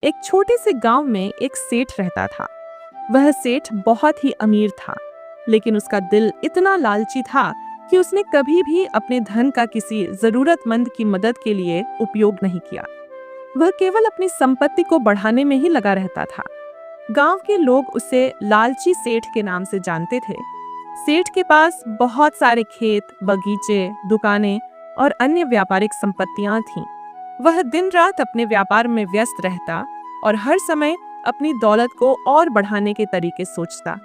एक छोटे से गांव में एक सेठ रहता था। वह सेठ बहुत ही अमीर था, लेकिन उसका दिल इतना लालची था कि उसने कभी भी अपने धन का किसी जरूरतमंद की मदद के लिए उपयोग नहीं किया। वह केवल अपनी संपत्ति को बढ़ाने में ही लगा रहता था। गांव के लोग उसे लालची सेठ के नाम से जानते थे। सेठ के पास बहुत सारे खेत, बगीचे, दुकानें और अन्य व्यापारिक संपत्तियां थीं। वह दिन रात अपने व्यापार में व्यस्त रहता और हर समय अपनी दौलत को और बढ़ाने के तरीके सोचता।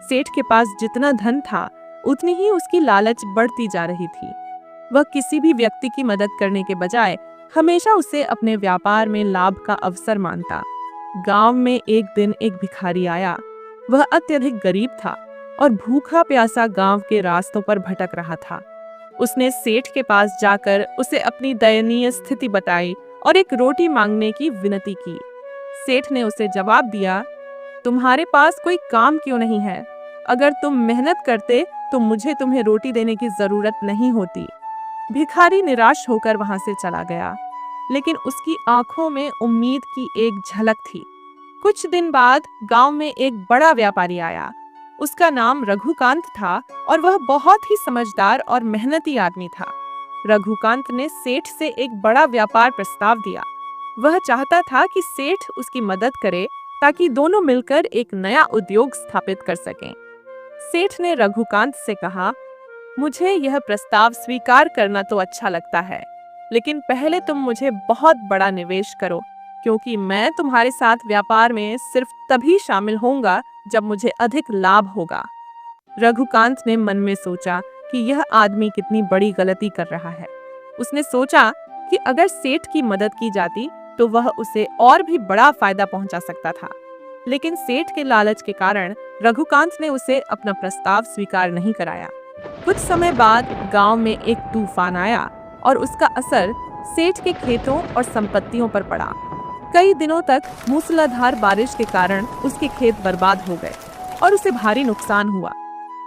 सेठ के पास जितना धन था, उतनी ही उसकी लालच बढ़ती जा रही थी। वह किसी भी व्यक्ति की मदद करने के बजाय हमेशा उसे अपने व्यापार में लाभ का अवसर मानता। गांव में एक दिन एक भिखारी आया। वह अत्यधिक गरीब था और भूखा प्यासा गांव के रास्तों पर भटक रहा था। उसने सेठ के पास जाकर उसे अपनी दयनीय स्थिति बताई और एक रोटी मांगने की विनती की। सेठ ने उसे जवाब दिया, तुम्हारे पास कोई काम क्यों नहीं है? अगर तुम मेहनत करते तो मुझे तुम्हें रोटी देने की जरूरत नहीं होती। भिखारी निराश होकर वहां से चला गया, लेकिन उसकी आंखों में उम्मीद की एक झलक थी। कुछ दिन बाद गांव में एक बड़ा व्यापारी आया। उसका नाम रघुकांत था और वह बहुत ही समझदार और मेहनती आदमी था। रघुकांत ने सेठ से एक बड़ा व्यापार प्रस्ताव दिया। वह चाहता था कि सेठ उसकी मदद करे ताकि दोनों मिलकर एक नया उद्योग स्थापित कर सकें। सेठ ने रघुकांत से कहा, मुझे यह प्रस्ताव स्वीकार करना तो अच्छा लगता है, लेकिन पहले तुम मुझे बहुत बड़ा निवेश करो, क्योंकि मैं तुम्हारे साथ व्यापार में सिर्फ तभी शामिल होऊंगा जब मुझे अधिक लाभ होगा। रघुकांत ने मन में सोचा कि यह आदमी कितनी बड़ी गलती कर रहा है। उसने सोचा कि अगर सेठ की मदद की जाती तो वह उसे और भी बड़ा फायदा पहुंचा सकता था, लेकिन सेठ के लालच के कारण रघुकांत ने उसे अपना प्रस्ताव स्वीकार नहीं कराया। कुछ समय बाद गांव में एक तूफान आया और उसका असर सेठ के खेतों और संपत्तियों पर पड़ा। कई दिनों तक मूसलाधार बारिश के कारण उसके खेत बर्बाद हो गए और उसे भारी नुकसान हुआ।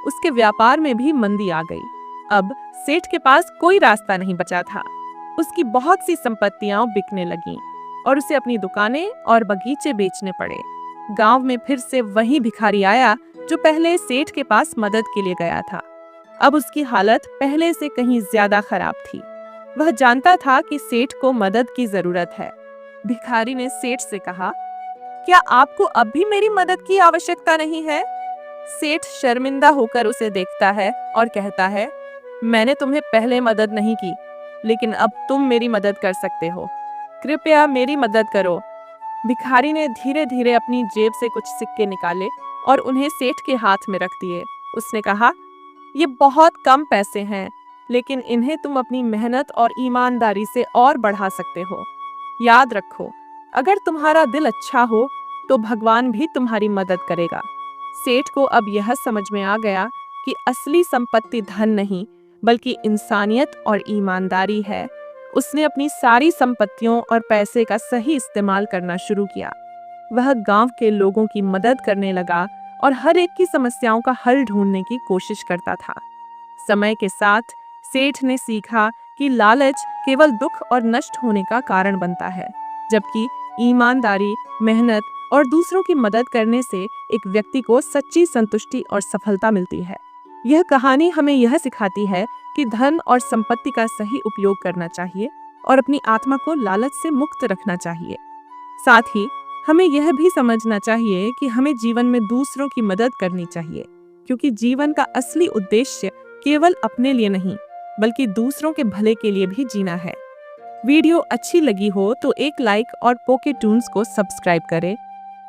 उसके व्यापार में भी मंदी आ गई। अब सेठ के पास कोई रास्ता नहीं बचा था। उसकी बहुत सी संपत्तियां बिकने लगीं और उसे अपनी दुकानें और बगीचे बेचने पड़े। गांव में फिर से वही भिखारी आया जो पहले सेठ के पास मदद के लिए गया था। अब उसकी हालत पहले से कहीं ज्यादा खराब थी। वह जानता था कि सेठ को मदद की जरूरत है। भिखारी ने सेठ से कहा, क्या आपको अब भी मेरी मदद की आवश्यकता नहीं है? सेठ शर्मिंदा होकर उसे देखता है और कहता है, मैंने तुम्हें पहले मदद नहीं की, लेकिन अब तुम मेरी मदद कर सकते हो। कृपया मेरी मदद करो। भिखारी ने धीरे धीरे अपनी जेब से कुछ सिक्के निकाले और उन्हें सेठ के हाथ में रख दिए। उसने कहा, ये बहुत कम पैसे हैं, लेकिन इन्हें तुम अपनी मेहनत और ईमानदारी से और बढ़ा सकते हो। याद रखो, अगर तुम्हारा दिल अच्छा हो तो भगवान भी तुम्हारी मदद करेगा। सेठ को अब यह समझ में आ गया कि असली संपत्ति धन नहीं, बल्कि इंसानियत और ईमानदारी है। उसने अपनी सारी संपत्तियों और पैसे का सही इस्तेमाल करना शुरू किया। वह गांव के लोगों की मदद करने लगा और हर एक की समस्याओं का हल ढूंढने की कोशिश करता था। समय के साथ सेठ ने सीखा कि लालच केवल दुख और नष्ट होने का कारण बनता है, जबकि ईमानदारी, मेहनत और दूसरों की मदद करने से एक व्यक्ति को सच्ची संतुष्टि और सफलता मिलती है। यह कहानी हमें यह सिखाती है कि धन और संपत्ति का सही उपयोग करना चाहिए और अपनी आत्मा को लालच से मुक्त रखना चाहिए। साथ ही हमें यह भी समझना चाहिए कि हमें जीवन में दूसरों की मदद करनी चाहिए, क्योंकि जीवन का असली उद्देश्य केवल अपने लिए नहीं, बल्कि दूसरों के भले के लिए भी जीना है। वीडियो अच्छी लगी हो तो एक लाइक और पोके टून्स को सब्सक्राइब करें